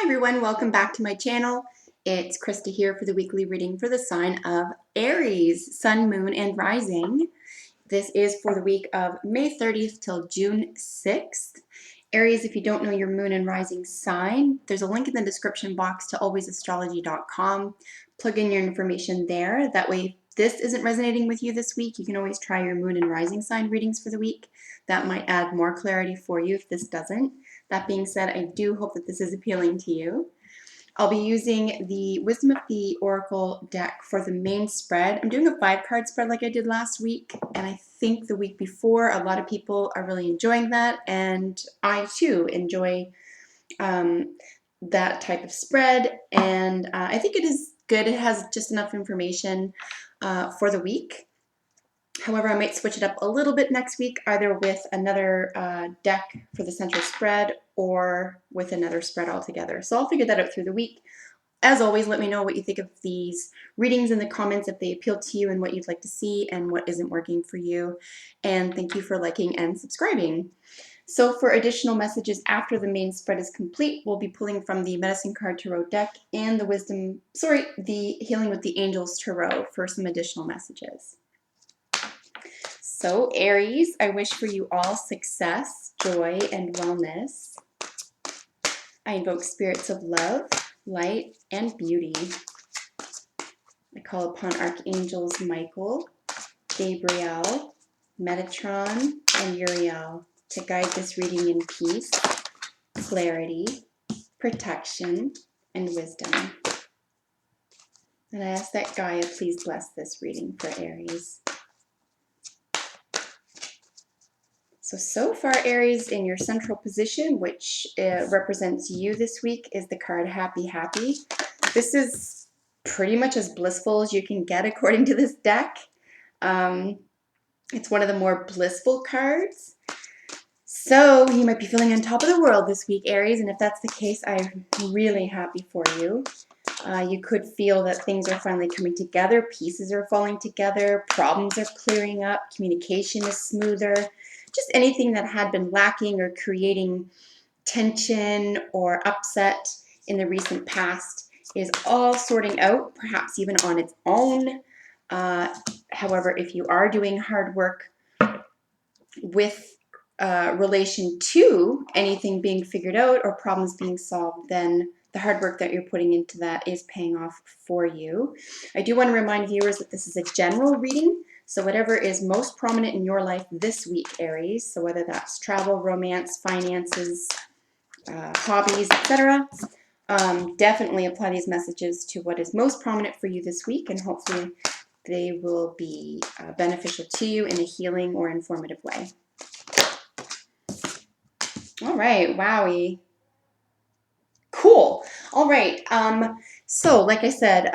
everyone, welcome back to my channel. It's Krista here for the weekly reading for the sign of Aries, Sun, Moon, and Rising. This is for the week of May 30th till June 6th. Aries, if you don't know your moon and rising sign, there's a link in the description box to alwaysastrology.com. Plug in your information there. That way, if this isn't resonating with you this week, you can always try your moon and rising sign readings for the week. That might add more clarity for you if this doesn't. That being said, I do hope that this is appealing to you. I'll be using the Wisdom of the Oracle deck for the main spread. I'm doing a 5-card spread like I did last week, and I think the week before a lot of people are really enjoying that, and I too enjoy that type of spread, and I think it is good. It has just enough information for the week. However, I might switch it up a little bit next week, either with another deck for the central spread or with another spread altogether. So I'll figure that out through the week. As always, let me know what you think of these readings in the comments, if they appeal to you and what you'd like to see and what isn't working for you. And thank you for liking and subscribing. So for additional messages after the main spread is complete, we'll be pulling from the Medicine Card Tarot deck and the Healing with the Angels Tarot for some additional messages. So Aries, I wish for you all success, joy, and wellness. I invoke spirits of love, light, and beauty. I call upon Archangels Michael, Gabriel, Metatron, and Uriel to guide this reading in peace, clarity, protection, and wisdom. And I ask that Gaia please bless this reading for Aries. So far, Aries, in your central position, which represents you this week, is the card Happy Happy. This is pretty much as blissful as you can get according to this deck. It's one of the more blissful cards. So you might be feeling on top of the world this week, Aries, and if that's the case, I'm really happy for you. You could feel that things are finally coming together, pieces are falling together, problems are clearing up, communication is smoother. Just anything that had been lacking or creating tension or upset in the recent past is all sorting out, perhaps even on its own. However, if you are doing hard work with relation to anything being figured out or problems being solved, then the hard work that you're putting into that is paying off for you. I do want to remind viewers that this is a general reading. So whatever is most prominent in your life this week, Aries, so whether that's travel, romance, finances, hobbies, etc., definitely apply these messages to what is most prominent for you this week, and hopefully they will be beneficial to you in a healing or informative way. All right, wowie. Cool. All right. So like I said,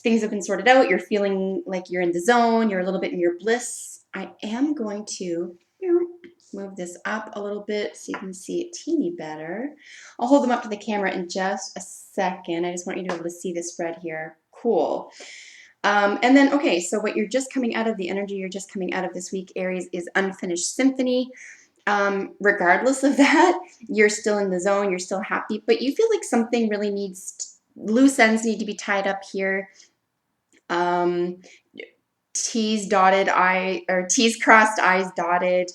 things have been sorted out. You're feeling like you're in the zone. You're a little bit in your bliss. I am going to move this up a little bit so you can see it teeny better. I'll hold them up to the camera in just a second. I just want you to be able to see the spread here. Cool. And then, okay, so what you're just coming out of, the energy you're just coming out of this week, Aries, is Unfinished Symphony. Regardless of that, you're still in the zone, you're still happy, but you feel like something really loose ends need to be tied up here. T's crossed, I's dotted,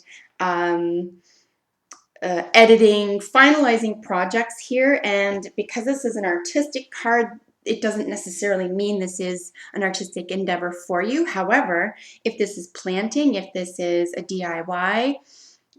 editing, finalizing projects here. And because this is an artistic card, it doesn't necessarily mean this is an artistic endeavor for you. However, if this is planting, if this is a DIY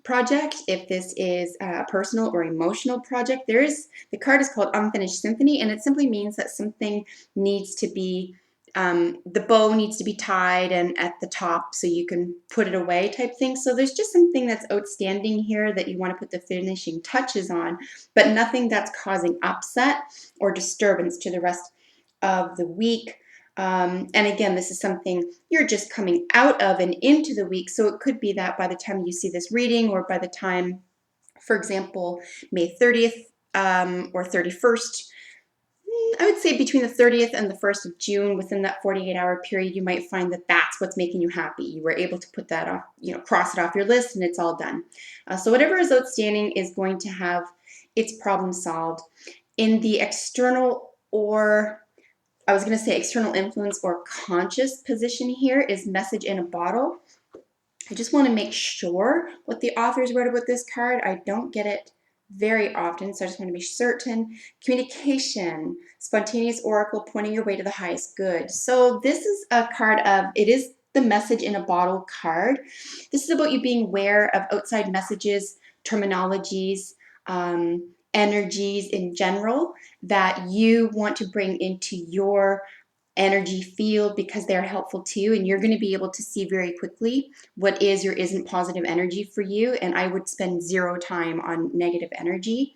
project, if this is a personal or emotional project, the card is called Unfinished Symphony, and it simply means that something needs to be, the bow needs to be tied and at the top so you can put it away type thing. So there's just something that's outstanding here that you want to put the finishing touches on, but nothing that's causing upset or disturbance to the rest of the week. And again, this is something you're just coming out of and into the week. So it could be that by the time you see this reading, or by the time, for example, May 30th or 31st, I would say between the 30th and the 1st of June, within that 48-hour period, you might find that that's what's making you happy. You were able to put that off, cross it off your list, and it's all done. So whatever is outstanding is going to have its problem solved. In the external, or I was going to say external influence or conscious position here, is message in a bottle. I just want to make sure what the authors wrote about this card. I don't get it very often, so I just want to be certain. Communication, spontaneous oracle, pointing your way to the highest good. So this is a card of, it is the message in a bottle card. This is about you being aware of outside messages, terminologies, energies in general that you want to bring into your energy field because they're helpful to you, and you're going to be able to see very quickly what is or isn't positive energy for you. And I would spend zero time on negative energy,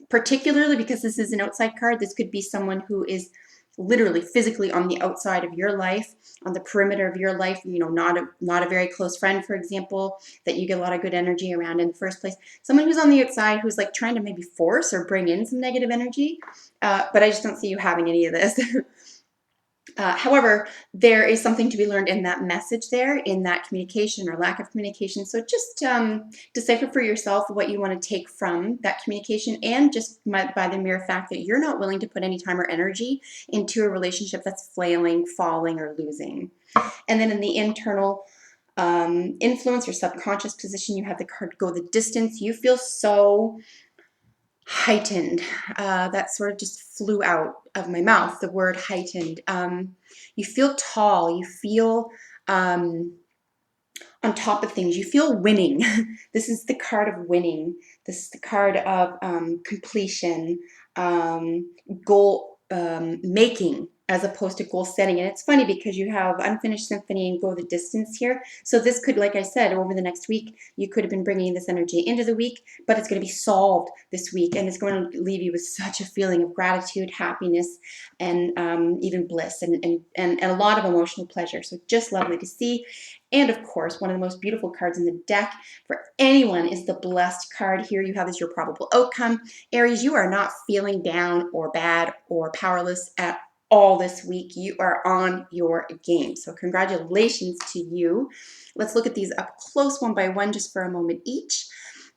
particularly because this is an outside card. This could be someone who is literally physically on the outside of your life, on the perimeter of your life, you know, not a very close friend, for example, that you get a lot of good energy around in the first place. Someone who's on the outside who's like trying to maybe force or bring in some negative energy, but I just don't see you having any of this. However, there is something to be learned in that message there, in that communication or lack of communication. So just decipher for yourself what you want to take from that communication, and just by the mere fact that you're not willing to put any time or energy into a relationship that's flailing, falling, or losing. And then in the internal influence or subconscious position, you have the card go the distance. You feel so heightened. That sort of just flew out of my mouth, the word heightened. You feel tall. You feel on top of things. You feel winning. This is the card of winning. This is the card of completion, goal making, as opposed to goal setting. And it's funny because you have unfinished symphony and go the distance here. So this could, like I said, over the next week, you could have been bringing this energy into the week, but it's going to be solved this week, and it's going to leave you with such a feeling of gratitude, happiness, and even bliss, and a lot of emotional pleasure. So just lovely to see. And of course, one of the most beautiful cards in the deck for anyone is the blessed card. Here you have as your probable outcome. Aries, you are not feeling down or bad or powerless at all this week. You are on your game. So congratulations to you. Let's look at these up close one by one just for a moment each.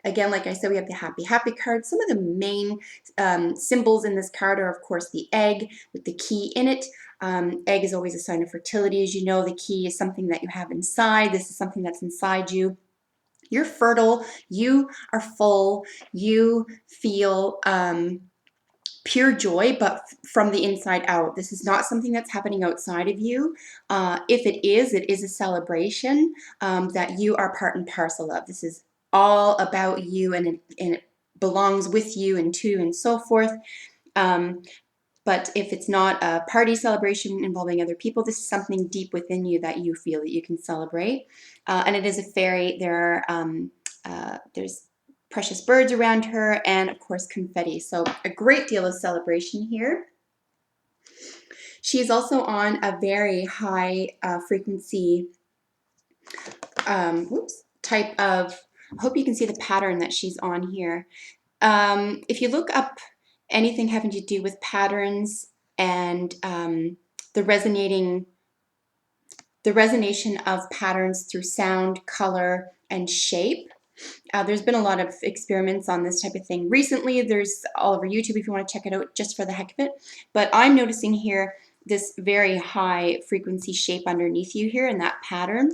Again, like I said, we have the happy, happy card. Some of the main symbols in this card are, of course, the egg with the key in it. Egg is always a sign of fertility. As you know, the key is something that you have inside. This is something that's inside you. You're fertile. You are full. You feel pure joy, but from the inside out. This is not something that's happening outside of you. If it is a celebration that you are part and parcel of. This is all about you, and it belongs with you and to and so forth. But if it's not a party celebration involving other people, this is something deep within you that you feel that you can celebrate. And it is a fairy. There's precious birds around her, and of course confetti. So a great deal of celebration here. She's also on a very high frequency type of, I hope you can see the pattern that she's on here. If you look up anything having to do with patterns and the resonation of patterns through sound, color, and shape, there's been a lot of experiments on this type of thing recently. There's all over YouTube if you want to check it out just for the heck of it. But I'm noticing here this very high frequency shape underneath you here in that pattern.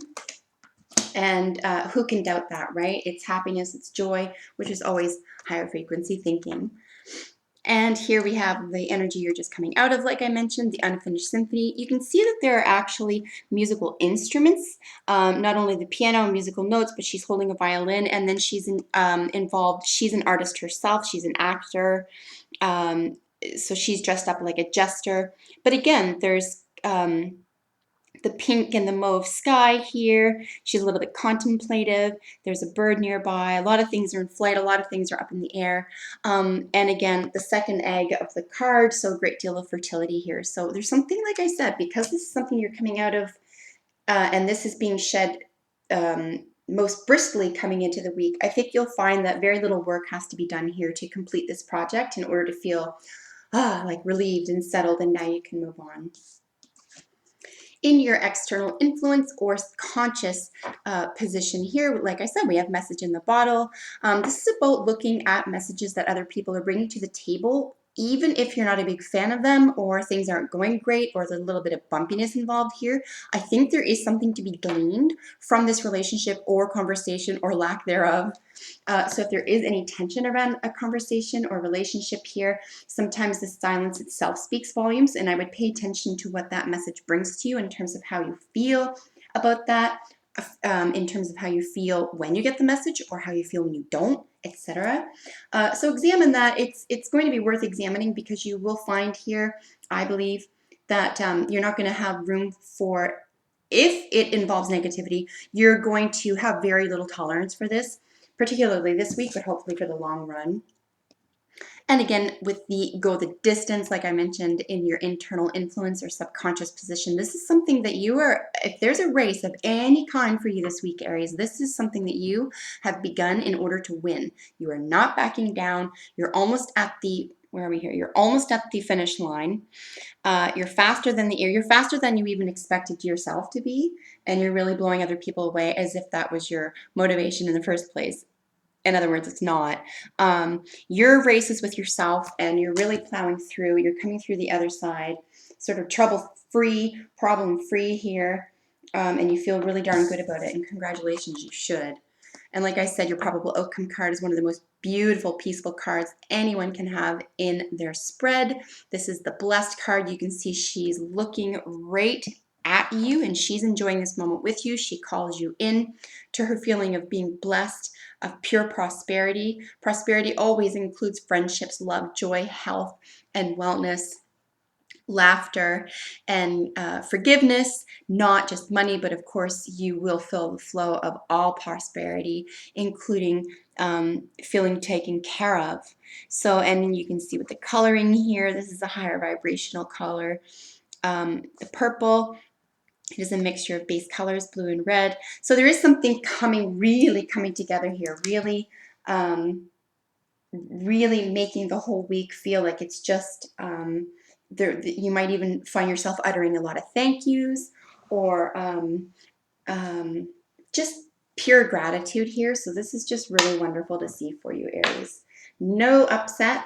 And who can doubt that, right? It's happiness, it's joy, which is always higher frequency thinking. And here we have the energy you're just coming out of, like I mentioned, the unfinished symphony. You can see that there are actually musical instruments, not only the piano and musical notes, but she's holding a violin, and then she's involved. She's an artist herself. She's an actor. So she's dressed up like a jester. But again, there's the pink and the mauve sky here. She's a little bit contemplative. There's a bird nearby. A lot of things are in flight. A lot of things are up in the air. And again, the second egg of the card, so a great deal of fertility here. So there's something, like I said, because this is something you're coming out of, and this is being shed most briskly coming into the week, I think you'll find that very little work has to be done here to complete this project in order to feel like relieved and settled, and now you can move on. In your external influence or conscious position here, like I said, we have message in the bottle. This is about looking at messages that other people are bringing to the table even if you're not a big fan of them or things aren't going great or there's a little bit of bumpiness involved here, I think there is something to be gleaned from this relationship or conversation or lack thereof. So if there is any tension around a conversation or relationship here, sometimes the silence itself speaks volumes, and I would pay attention to what that message brings to you in terms of how you feel about that, in terms of how you feel when you get the message or how you feel when you don't, etc. So examine that. It's going to be worth examining because you will find here, I believe, that you're not going to have room for, if it involves negativity, you're going to have very little tolerance for this, particularly this week, but hopefully for the long run. And again, with the go the distance, like I mentioned, in your internal influence or subconscious position, this is something that you are, if there's a race of any kind for you this week, Aries, this is something that you have begun in order to win. You are not backing down. You're almost at the, where are we here? You're almost at the finish line. You're faster than you're faster than you even expected yourself to be, and you're really blowing other people away as if that was your motivation in the first place. In other words, it's not. Your race is with yourself, and you're really plowing through. You're coming through the other side, sort of trouble-free, problem-free here, and you feel really darn good about it, and congratulations, you should. And like I said, your probable outcome card is one of the most beautiful, peaceful cards anyone can have in their spread. This is the blessed card. You can see she's looking right at you, and she's enjoying this moment with you. She calls you in to her feeling of being blessed, of pure prosperity. Prosperity always includes friendships, love, joy, health, and wellness, laughter, and forgiveness, not just money, but of course you will feel the flow of all prosperity, including feeling taken care of. So, and you can see with the coloring here, this is a higher vibrational color. The purple, it is a mixture of base colors, blue and red. So there is something really coming together here, really making the whole week feel like it's just, you might even find yourself uttering a lot of thank yous or just pure gratitude here. So this is just really wonderful to see for you, Aries. No upset,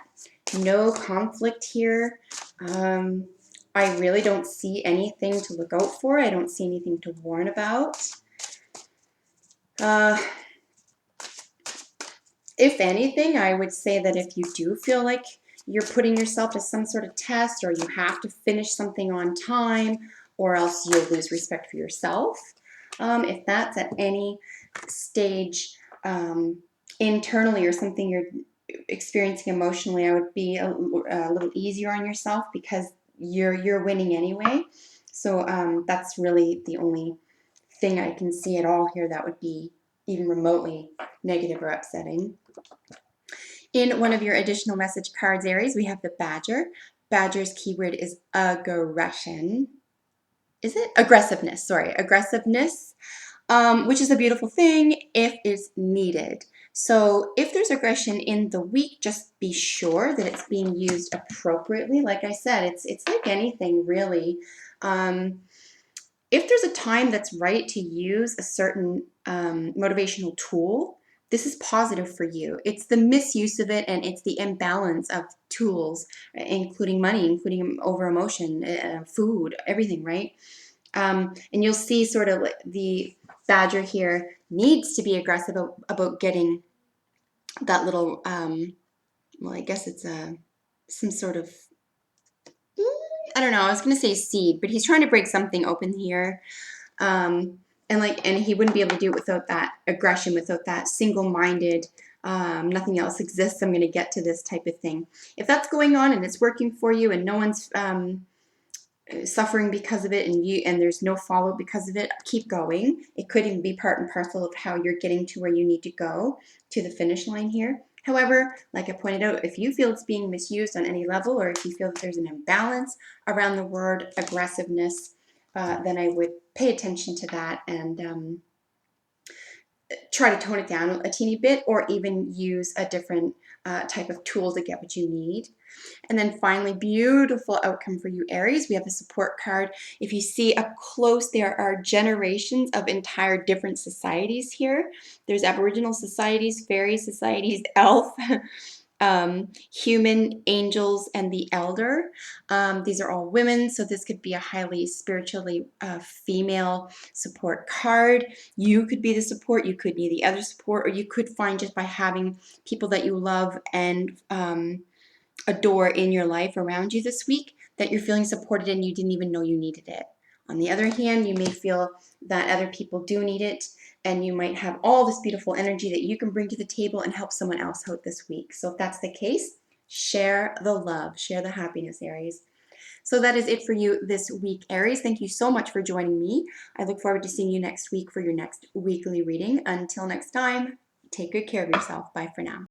no conflict here. I really don't see anything to look out for. I don't see anything to warn about. If anything, I would say that if you do feel like you're putting yourself to some sort of test, or you have to finish something on time, or else you'll lose respect for yourself. If that's at any stage internally or something you're experiencing emotionally, I would be a little easier on yourself because you're winning anyway. So that's really the only thing I can see at all here that would be even remotely negative or upsetting. In one of your additional message cards, Aries, we have the Badger. Badger's keyword is aggression. Is it? Aggressiveness, sorry. Aggressiveness, which is a beautiful thing if it's needed. So if there's aggression in the week, just be sure that it's being used appropriately. Like I said, it's like anything, really. If there's a time that's right to use a certain motivational tool, this is positive for you. It's the misuse of it, and it's the imbalance of tools, including money, including over emotion, food, everything, right? And you'll see sort of like the Badger here needs to be aggressive about getting that little, well, I guess it's some sort of, I don't know, I was going to say seed, but he's trying to break something open here. And he wouldn't be able to do it without that aggression, without that single-minded, nothing else exists, I'm going to get to this type of thing. If that's going on and it's working for you and no one's suffering because of it, and there's no follow because of it, keep going. It could even be part and parcel of how you're getting to where you need to go to the finish line here. However, like I pointed out, if you feel it's being misused on any level, or if you feel that there's an imbalance around the word aggressiveness, then I would pay attention to that and try to tone it down a teeny bit, or even use a different type of tool to get what you need. And then finally, beautiful outcome for you, Aries. We have a support card. If you see up close, there are generations of entire different societies here. There's Aboriginal societies, fairy societies, elf, Human, angels, and the elder. These are all women, so this could be a highly spiritually female support card. You could be the support, you could be the other support, or you could find just by having people that you love and adore in your life around you this week that you're feeling supported and you didn't even know you needed it. On the other hand, you may feel that other people do need it, and you might have all this beautiful energy that you can bring to the table and help someone else out this week. So if that's the case, share the love, share the happiness, Aries. So that is it for you this week, Aries. Thank you so much for joining me. I look forward to seeing you next week for your next weekly reading. Until next time, take good care of yourself. Bye for now.